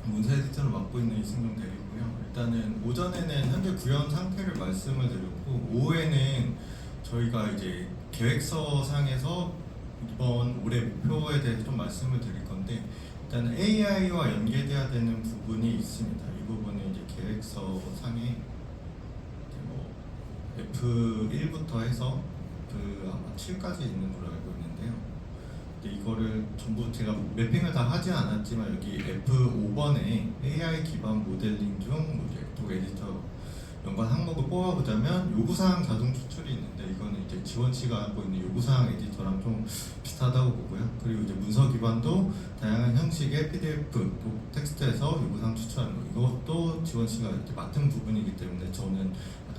문서 에디터를 맡고 있는 이승용 대리고요. 일단은 오전에는 현재 구현 상태를 말씀을 드렸고, 오후에는 저희가 이제 계획서 상에서 이번 올해 목표에 대해서 좀 말씀을 드릴 건데, 일단 AI와 연계돼야 되는 부분이 있습니다. 이 부분은 이제 계획서 상에 뭐 F1부터 해서 그 아마 7까지 있는 걸로 알고 있는데요. 근데 이거를 전부 제가 매핑을 다 하지 않았지만 여기 F5번에 AI 기반 모델링 중 이제 또 에디터 연관 항목을 뽑아보자면 요구사항 자동 추출이 있는데, 이거는 이제 지원치가 하고 있는 요구사항 에디터랑 좀 비슷하다고 보고요. 그리고 이제 문서 기반도 다양한 형식의 PDF 또 텍스트에서 요구사항 추출하는 거, 이것도 지원치가 이렇게 맡은 부분이기 때문에 저는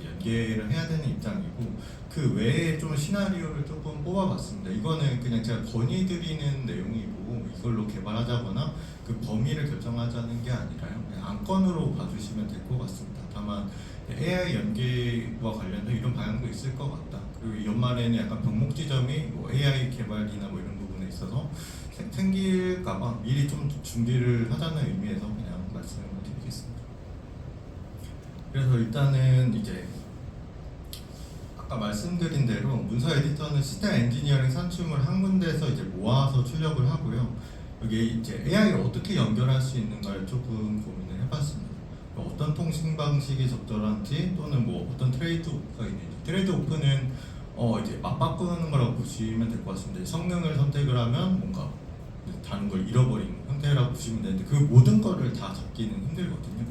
연계를 해야 되는 입장이고, 그 외에 좀 시나리오를 조금 뽑아봤습니다. 이거는 그냥 제가 건의드리는 내용이고, 이걸로 개발하자거나 그 범위를 결정하자는 게 아니라요, 그냥 안건으로 봐주시면 될 것 같습니다. 다만 AI 연계와 관련해서 이런 방향도 있을 것 같다. 그리고 연말에는 약간 병목 지점이 뭐 AI 개발이나 뭐 이런 부분에 있어서 생길까봐 미리 좀 준비를 하자는 의미에서 그냥 말씀을 드리겠습니다. 그래서 일단은 이제 아까 말씀드린 대로 문서 에디터는 시스템 엔지니어링 산출물 한 군데에서 이제 모아서 출력을 하고요. 여기 이제 AI를 어떻게 연결할 수 있는가를 조금 고민을 해봤습니다. 어떤 통신 방식이 적절한지, 또는 뭐 어떤 트레이드 오프가 있는지. 트레이드 오프는 이제 맞바꾸는 거라고 보시면 될 것 같습니다. 성능을 선택을 하면 뭔가 다른 걸 잃어버리는 형태라고 보시면 되는데, 그 모든 거를 다 잡기는 힘들거든요.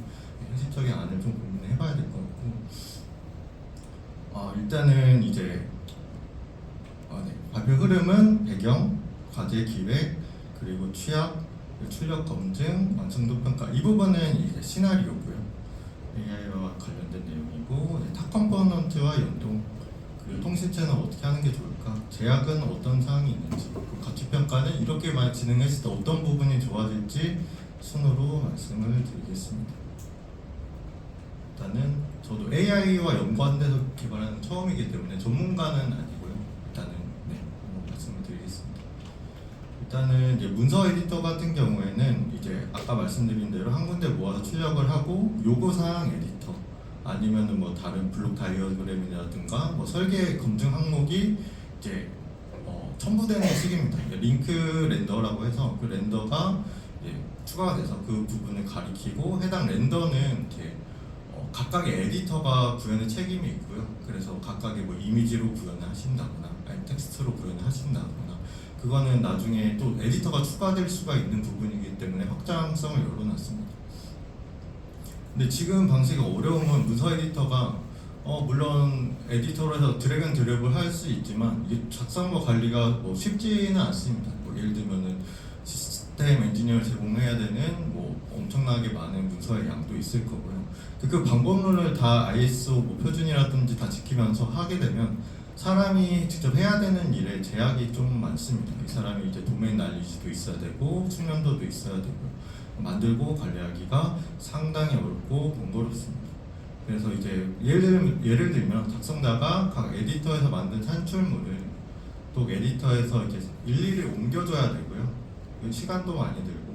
현실적인 안을 좀 고민을 해봐야 될 것 같고, 일단은 이제 네. 발표 흐름은 배경, 과제 기획, 그리고 취합, 출력 검증, 완성도 평가. 이 부분은 이제 시나리오고요. AI와 관련된 내용이고, 탑 컴포넌트와 연동, 그리고 통신체는 어떻게 하는 게 좋을까? 제약은 어떤 사항이 있는지, 가치 평가는 이렇게 진행했을 때 어떤 부분이 좋아질지 순으로 말씀을 드리겠습니다. 일단은 저도 AI와 연관돼서 개발하는 처음이기 때문에 전문가는 아니고요. 일단은 한번 말씀을 드리겠습니다. 일단은 이제 문서 에디터 같은 경우에는 이제 아까 말씀드린 대로 한 군데 모아서 출력을 하고, 요구사항 에디터 아니면은 뭐 다른 블록 다이어그램이라든가 뭐 설계 검증 항목이 이제 첨부되는 식입니다. 링크 렌더라고 해서 그 렌더가 추가가 돼서 그 부분을 가리키고, 해당 렌더는 이제 각각의 에디터가 구현의 책임이 있고요. 그래서 각각의 뭐 이미지로 구현을 하신다거나 아니면 텍스트로 구현을 하신다거나, 그거는 나중에 또 에디터가 추가될 수가 있는 부분이기 때문에 확장성을 열어놨습니다. 근데 지금 방식이 어려움은 문서 에디터가 물론 에디터로 해서 드래그 앤 드롭을 할 수 있지만 이게 작성과 관리가 뭐 쉽지는 않습니다. 뭐 예를 들면은 시스템 엔지니어를 제공해야 되는 뭐 엄청나게 많은 문서의 양도 있을 거고요. 그 방법론을 다 ISO 뭐 표준이라든지 다 지키면서 하게 되면 사람이 직접 해야 되는 일에 제약이 좀 많습니다. 이 사람이 이제 도메인 날리지도 있어야 되고 숙련도도 있어야 되고, 만들고 관리하기가 상당히 어렵고 번거롭습니다. 그래서 이제 예를 들면 작성자가 각 에디터에서 만든 산출물을 또 에디터에서 이제 일일이 옮겨줘야 되고요. 시간도 많이 들고,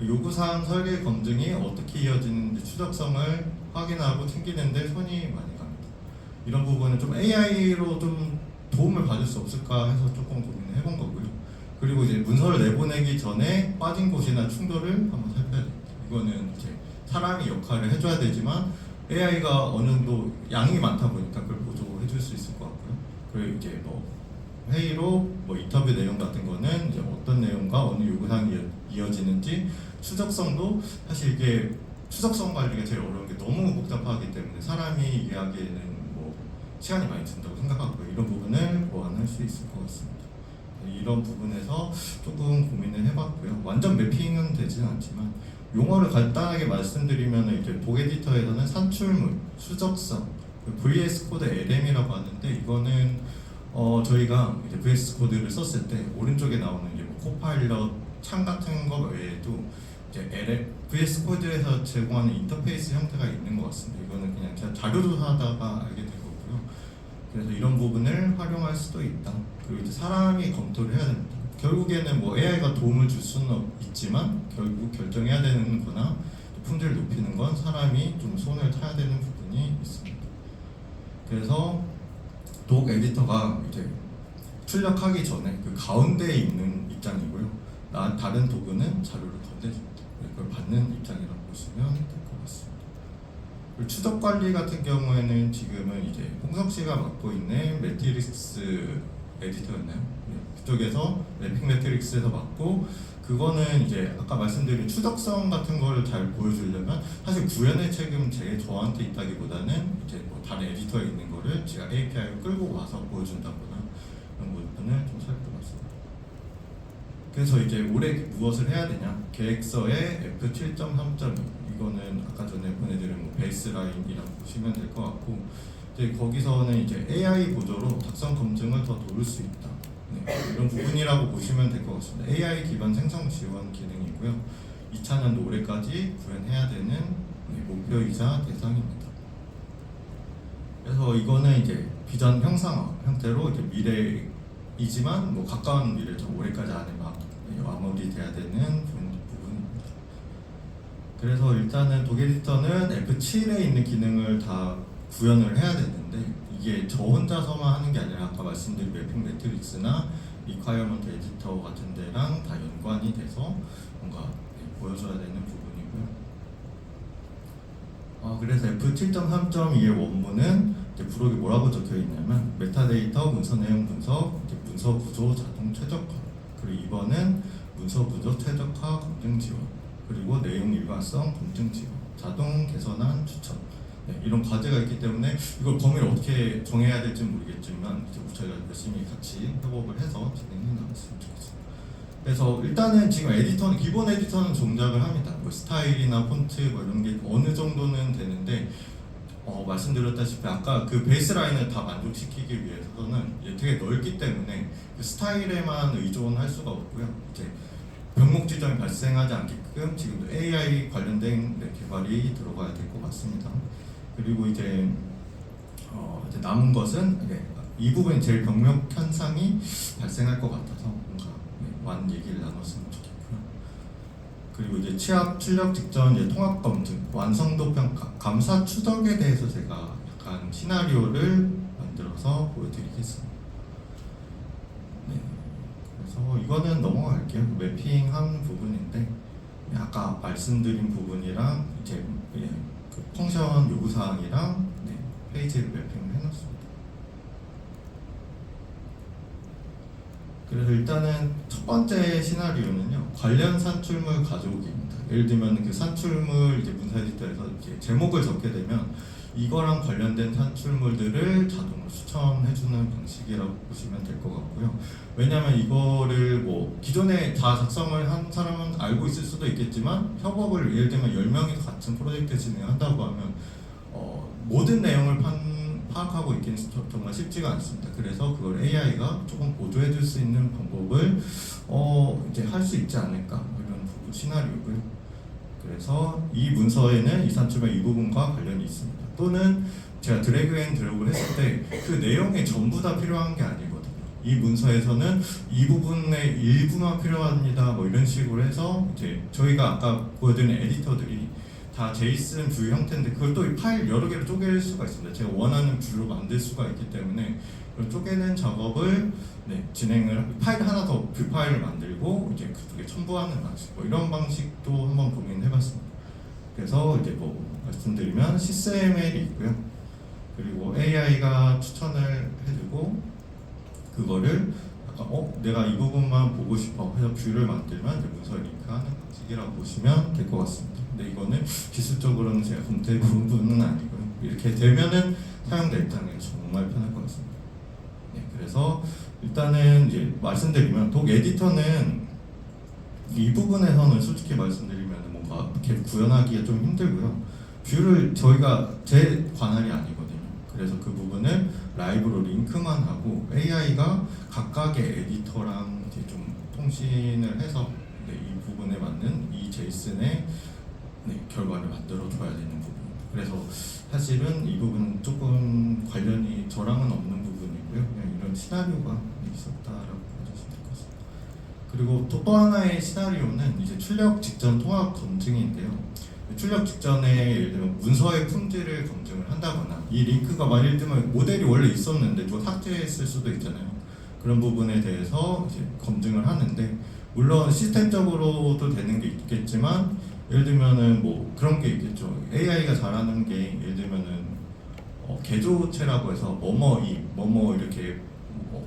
요구사항 설계 검증이 어떻게 이어지는지 추적성을 확인하고 챙기는데 손이 많이 갑니다. 이런 부분은 좀 AI로 좀 도움을 받을 수 없을까 해서 조금 고민을 해본 거고요. 그리고 이제 문서를 내보내기 전에 빠진 곳이나 충돌을 한번 살펴야 됩니다. 이거는 이제 사람이 역할을 해줘야 되지만 AI가 어느 정도 양이 많다 보니까 그걸 보조해 줄 수 있을 것 같고요. 그리고 이제 뭐 회의로 뭐 인터뷰 내용 같은 거는 이제 어떤 내용과 어느 요구사항이 이어지는지, 추적성도 사실 이게 추적성 관리가 제일 어려운 게 너무 복잡하기 때문에 사람이 이해하기에는 뭐 시간이 많이 든다고 생각하고요. 이런 부분을 보완할 수 있을 것 같습니다. 이런 부분에서 조금 고민을 해봤고요. 완전 매핑은 되지는 않지만 용어를 간단하게 말씀드리면 이제 독 에디터에서는 산출물, 수적성, VS 코드 LM이라고 하는데, 이거는 저희가 이제 VS 코드를 썼을 때 오른쪽에 나오는 이제 뭐 코파일럿 창 같은 거 외에도 이제 VS 코드에서 제공하는 인터페이스 형태가 있는 것 같습니다. 이거는 그냥 제가 자료조사하다가 알게 된 거고요. 그래서 이런 부분을 활용할 수도 있다. 그리고 이제 사람이 검토를 해야 됩니다. 결국에는 뭐 AI가 도움을 줄 수는 있지만 결국 결정해야 되는 거나 품질을 높이는 건 사람이 좀 손을 타야 되는 부분이 있습니다. 그래서 독 에디터가 이제 출력하기 전에 그 가운데에 있는 입장이고요. 다른 도구는 자료를 건네줍니다. 그걸 받는 입장이라고 보시면 될 것 같습니다. 그리고 추적 관리 같은 경우에는 지금은 이제 홍석 씨가 맡고 있는 매트릭스 에디터였나요? 네, 그쪽에서 래핑 매트릭스에서 맡고, 그거는 이제 아까 말씀드린 추적성 같은 걸 잘 보여주려면 사실 구현의 책임 저한테 있다기보다는 이제 뭐 다른 에디터에 있는 거를 제가 API로 끌고 와서 보여준다거나 그런 부분을 좀 살펴봤습니다. 그래서 이제 올해 무엇을 해야 되냐? 계획서의 F7.3.2 이거는 아까 전에 보내드린 뭐 베이스라인이라고 보시면 될 것 같고, 이제 거기서는 이제 AI 보조로 작성 검증을 더 도울 수 있다. 네, 이런 부분이라고 보시면 될 것 같습니다. AI 기반 생성 지원 기능이고요. 2000년도 올해까지 구현해야 되는 목표이자 대상입니다. 그래서 이거는 이제 비전 형상화 형태로 이제 미래이지만 뭐 가까운 미래죠. 올해까지 안에 막 마무리돼야 되는 부분입니다. 그래서 일단은 독 에디터는 F7에 있는 기능을 다 구현을 해야 되는데, 이게 저 혼자서만 하는 게 아니라 아까 말씀드린 맵핑 매트릭스나 리콰이어먼트 에디터 같은 데랑 다 연관이 돼서 뭔가 보여줘야 되는 부분이고요. 그래서 F7.3.2의 원문은 부록에 뭐라고 적혀 있냐면 메타데이터 문서 내용 분석, 문서 구조 자동 최적화, 그리고 2번은 문서 구조 최적화 검증 지원, 그리고 내용 일관성 검증 지원, 자동 개선안 추천. 네, 이런 과제가 있기 때문에 이걸 범위를 어떻게 정해야 될지 모르겠지만 이제 저희가 열심히 같이 협업을 해서 진행해 나갔으면 좋겠습니다. 그래서 일단은 지금 에디터는 기본 에디터는 동작을 합니다. 뭐 스타일이나 폰트 뭐 이런 게 어느 정도는 되는데 말씀드렸다시피 아까 그 베이스라인을 다 만족시키기 위해서는 되게 넓기 때문에 그 스타일에만 의존할 수가 없고요. 이제 병목 지점이 발생하지 않게끔 지금도 AI 관련된 개발이 들어가야 될 것 같습니다. 그리고 이제 남은 것은 이 부분이 제일 병목 현상이 발생할 것 같아서 뭔가 많은 얘기를 나눴으면 좋겠고요. 그리고 이제 취합 출력 직전 이제 통합 검증, 완성도 평가, 감사 추적에 대해서 제가 약간 시나리오를 만들어서 보여드리겠습니다. 네, 그래서 이거는 넘어갈게요. 매핑한 부분인데 아까 말씀드린 부분이랑 이제 그 펑션 요구사항이랑 페이지를 매핑을 해놨습니다. 그래서 일단은 첫 번째 시나리오는요, 관련 산출물 가져오기입니다. 예를 들면 그 산출물 이제 문서 에디터에서 이렇게 제목을 적게 되면 이거랑 관련된 산출물들을 자동으로 추천해주는 방식이라고 보시면 될 것 같고요. 왜냐하면 이거를 뭐 기존에 다 작성을 한 사람은 알고 있을 수도 있겠지만 협업을 예를 들면 10명이서 같은 프로젝트 진행한다고 하면 모든 내용을 파악하고 있기는 정말 쉽지가 않습니다. 그래서 그걸 AI가 조금 보조해줄 수 있는 방법을 이제 할 수 있지 않을까 이런 부분 시나리오고요. 그래서 이 문서에는 이 산출물 이 부분과 관련이 있습니다. 또는 제가 드래그 앤 드롭을 했을 때 그 내용이 전부 다 필요한 게 아니거든요. 이 문서에서는 이 부분의 일부만 필요합니다. 뭐 이런 식으로 해서 이제 저희가 아까 보여드린 에디터들이 다 제이슨 뷰 형태인데 그걸 또 파일 여러 개로 쪼갤 수가 있습니다. 제가 원하는 뷰로 만들 수가 있기 때문에 그걸 쪼개는 작업을 진행을 파일 하나 더 뷰 파일을 만들고 이제 그쪽에 첨부하는 방식 뭐 이런 방식도 한번 고민해봤습니다. 그래서 이제 뭐 말씀드리면 CSML이 있고요. 그리고 AI가 추천을 해주고 그거를 약간 내가 이 부분만 보고 싶어 해서 뷰를 만들면 이제 문서 링크하는 방식이라고 보시면 될 것 같습니다. 근데 이거는 기술적으로는 제가 검토해 본 부분은 아니고요. 이렇게 되면은 사용자 입장에 정말 편할 것 같습니다. 네, 그래서 일단은 이제 말씀드리면 독 에디터는 이 부분에서는 솔직히 말씀드리면 뭔가 이렇게 구현하기가 좀 힘들고요. 뷰를 저희가 제 관할이 아니거든요. 그래서 그 부분을 라이브로 링크만 하고 AI가 각각의 에디터랑 이제 좀 통신을 해서 이 부분에 맞는 이 제이슨의 결과를 만들어줘야 되는 부분입니다. 그래서 사실은 이 부분은 조금 관련이 저랑은 없는 부분이고요. 그냥 이런 시나리오가 있었다라고 봐주시면 될 것 같습니다. 그리고 또 하나의 시나리오는 이제 출력 직전 통합 검증인데요. 출력 직전에 예를 들면 문서의 품질을 검증을 한다거나 이 링크가 예를 들면 모델이 원래 있었는데 누가 삭제했을 수도 있잖아요. 그런 부분에 대해서 이제 검증을 하는데 물론 시스템적으로도 되는 게 있겠지만 예를 들면은 뭐 그런 게 있겠죠. AI가 잘하는 게 예를 들면은 개조체라고 해서 뭐뭐 이렇게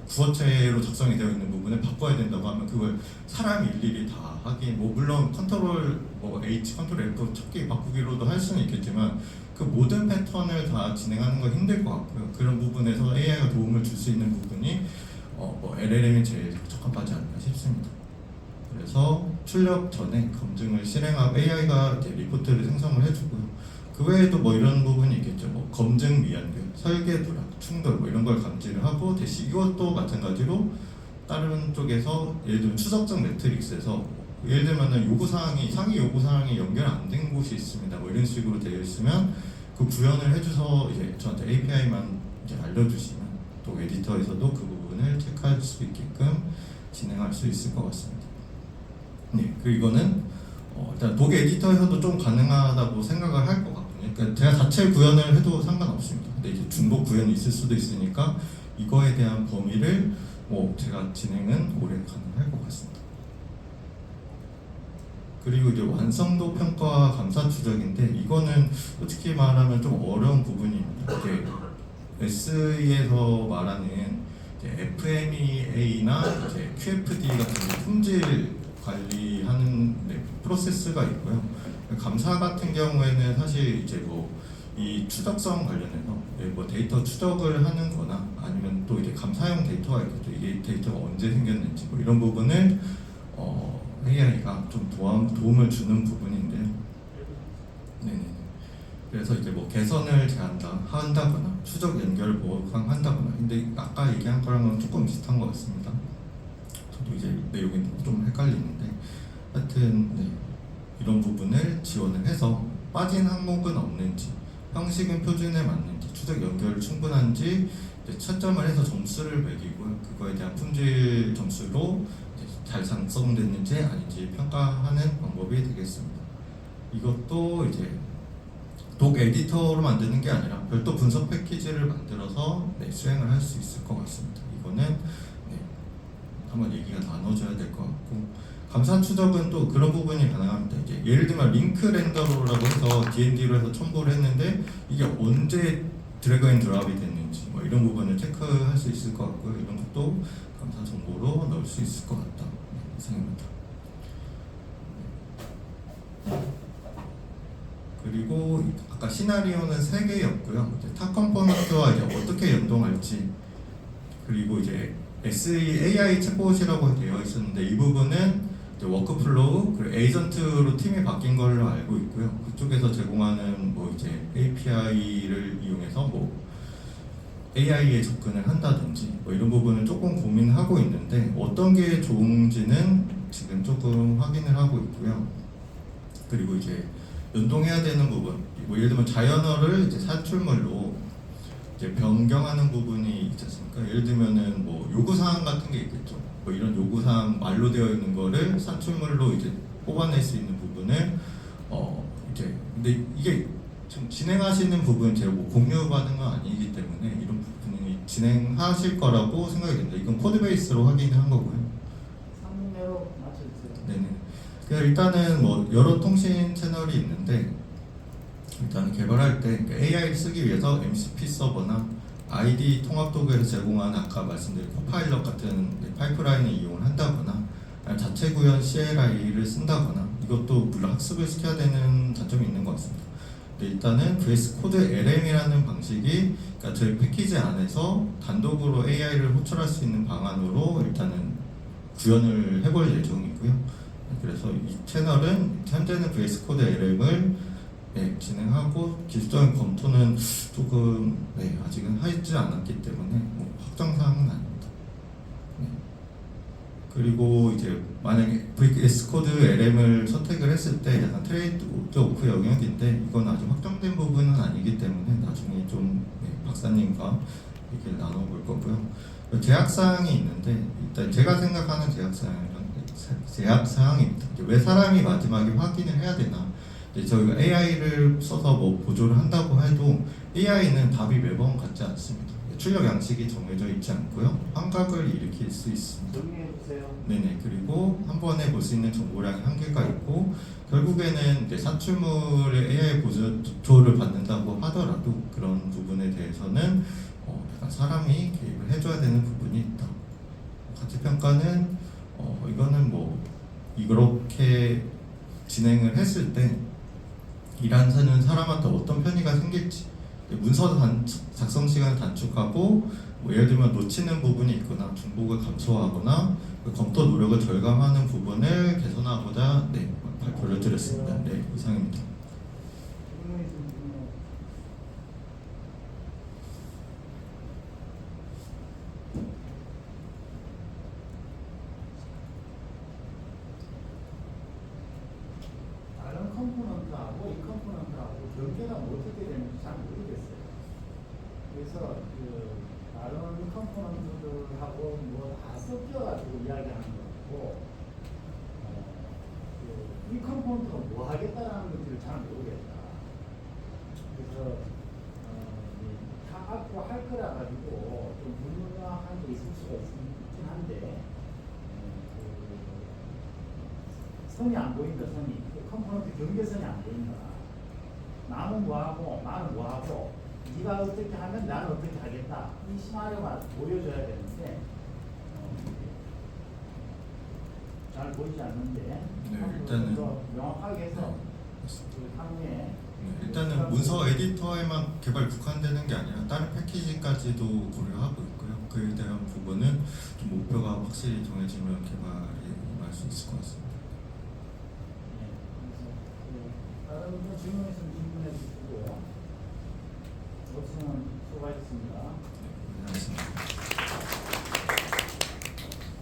구어체로 작성이 되어 있는 부분을 바꿔야 된다고 하면 그걸 사람이 일일이 다 하기 물론 컨트롤 H, 컨트롤 F 척기 바꾸기로도 할 수는 있겠지만 그 모든 패턴을 다 진행하는 건 힘들 것 같고요. 그런 부분에서 AI가 도움을 줄 수 있는 부분이 LLM이 제일 적합하지 않나 싶습니다. 그래서 출력 전에 검증을 실행하고 AI가 이제 리포트를 생성을 해주고요. 그 외에도 이런 부분이 있겠죠. 검증 미완료, 설계 불합, 충돌 이런 걸 감지를 하고 대신 이것도 마찬가지로 다른 쪽에서 예를 들면 추적적 매트릭스에서 예를 들면은 상위 요구 사항이 연결 안 된 곳이 있습니다. 이런 식으로 되어 있으면 그 구현을 해줘서 이제 저한테 API만 이제 알려주시면 또 에디터에서도 그 부분을 체크할 수 있게끔 진행할 수 있을 것 같습니다. 네, 그리고 이거는 일단 독 에디터에서도 좀 가능하다고 생각을 할 것 같거든요. 그러니까 제가 자체 구현을 해도 상관없습니다. 근데 이제 중복 구현이 있을 수도 있으니까 이거에 대한 범위를 제가 진행은 오래 가능할 것 같습니다. 그리고 이제 완성도 평가와 감사 추적인데 이거는 솔직히 말하면 좀 어려운 부분입니다. 이게 SE에서 말하는 FMEA나 이제 QFD 같은 품질 관리하는 프로세스가 있고요. 감사 같은 경우에는 사실 이제 이 추적성 관련해서 데이터 추적을 하는 거나 아니면 또 이제 감사용 데이터가 있겠죠. 이게 데이터가 언제 생겼는지 이런 부분을 AI가 좀 도움을 주는 부분인데요. 네네. 그래서 이제 개선을 한다거나 추적 연결 보강한다거나 근데 아까 얘기한 거랑은 조금 비슷한 것 같습니다. 저도 이제 내용이 좀 헷갈리는데 하여튼 이런 부분을 지원을 해서 빠진 항목은 없는지 형식은 표준에 맞는지 추적 연결이 충분한지 채점을 해서 점수를 매기고요. 그거에 대한 품질 점수로 잘 작성됐는지 아닌지 평가하는 방법이 되겠습니다. 이것도 이제 독 에디터로 만드는 게 아니라 별도 분석 패키지를 만들어서 수행을 할 수 있을 것 같습니다. 이거는 한번 얘기가 나눠져야 될 것 같고 감사 추적은 또 그런 부분이 가능합니다. 이제 예를 들면 링크 렌더로라고 해서 D&D로 해서 첨부를 했는데 이게 언제 드래그 앤 드랍이 됐는지 이런 부분을 체크할 수 있을 것 같고요. 이런 것도 감사 정보로 넣을 수 있을 것 같다 생각합니다. 그리고 아까 시나리오는 3개였고요. 탑 컴포넌트와 이제 어떻게 연동할지 그리고 이제 AI 챗봇이라고 되어 있었는데 이 부분은 이제 워크플로우 그리고 에이전트로 팀이 바뀐 걸로 알고 있고요. 그쪽에서 제공하는 이제 API를 이용해서 AI에 접근을 한다든지 이런 부분은 조금 고민하고 있는데 어떤 게 좋은지는 지금 조금 확인을 하고 있고요. 그리고 이제 연동해야 되는 부분, 예를 들면 자연어를 이제 산출물로 이제 변경하는 부분이 있지 않습니까? 예를 들면은 요구사항 같은 게 있겠죠. 이런 요구사항 말로 되어 있는 거를 산출물로 이제 뽑아낼 수 있는 부분을 이제 근데 이게 지금 진행하시는 부분 제가 공유받은 건 아니기 때문에 이런 부분이 진행하실 거라고 생각이 됩니다. 이건 코드 베이스로 확인을 한 거고요. 상명으로 맞춰주세요. 네네. 그래서 일단은 여러 통신 채널이 있는데 일단 개발할 때 AI를 쓰기 위해서 MCP 서버나 ID 통합 도구에서 제공한 아까 말씀드린 코파일럿 같은 파이프라인을 이용을 한다거나 자체 구현 CLI를 쓴다거나 이것도 물론 학습을 시켜야 되는 단점이 있는 것 같습니다. 근데 일단은 VS 코드 LM이라는 방식이 그러니까 저희 패키지 안에서 단독으로 AI를 호출할 수 있는 방안으로 일단은 구현을 해볼 예정이고요. 그래서 이 채널은 현재는 VS 코드 LM을 진행하고 기술적인 검토는 조금 아직은 하지 않았기 때문에 확정사항은 아닙니다. 그리고 이제 만약에 VS 코드 LM을 선택을 했을 때 약간 트레이드 오프 영역인데 이건 아직 확정된 부분은 아니기 때문에 나중에 좀 박사님과 얘기를 나눠볼 거고요. 제약사항이 있는데 일단 제가 생각하는 제약사항은 제약 사항입니다. 이제 왜 사람이 마지막에 확인을 해야 되나? 이제 저희가 AI를 써서 뭐 보조를 한다고 해도 AI는 답이 매번 같지 않습니다. 출력 양식이 정해져 있지 않고요. 환각을 일으킬 수 있습니다. 정리해 주세요. 네네. 그리고 한 번에 볼 수 있는 정보량이 한계가 있고 결국에는 이제 산출물의 AI 보조를 받는다고 하더라도 그런 부분에 대해서는 약간 사람이 개입을 해줘야 되는 부분이 있다. 가치평가는 이거는 뭐 이렇게 진행을 했을 때 일하는 사람한테 어떤 편의가 생길지 문서 작성 시간을 단축하고 뭐 예를 들면 놓치는 부분이 있거나 중복을 감소하거나 그 검토 노력을 절감하는 부분을 개선하고자 발표를 드렸습니다. 네, 이상입니다. 질문이 있으면 다른 컴포넌트하고 이 컴포넌트하고 경계가 뭐 어떻게 되는지 잘 모르겠어요. 그래서 그 다른 컴포넌트들하고 뭐 다 섞여가지고 이야기하는 거고 이 컴포넌트가 뭐 하겠다라는 것들을 잘 모르겠다. 그래서 다 앞으로 할 거라 가지고 좀 불분명한 게 있을 수가 있긴 한데 선이 안 보인다. 선이 컴포넌트 경계선이 안 보인다. 나는 뭐하고 나는 뭐하고 네가 어떻게 하면 나는 어떻게 하겠다. 이 시나리오가 보여줘야 되는데 잘 보이지 않는데 일단은 더 명확하게 해서 그 향후에 일단은 문서 에디터에만 개발 국한되는 게 아니라 다른 패키지까지도 고려하고 있고요. 그에 대한 부분은 좀 목표가 확실히 정해지면 개발이 임할 수 있을 것 같습니다. 다른 분 질문 있으면 질문해 주시고 없으면 수고하셨습니다. 네, 고생하셨습니다.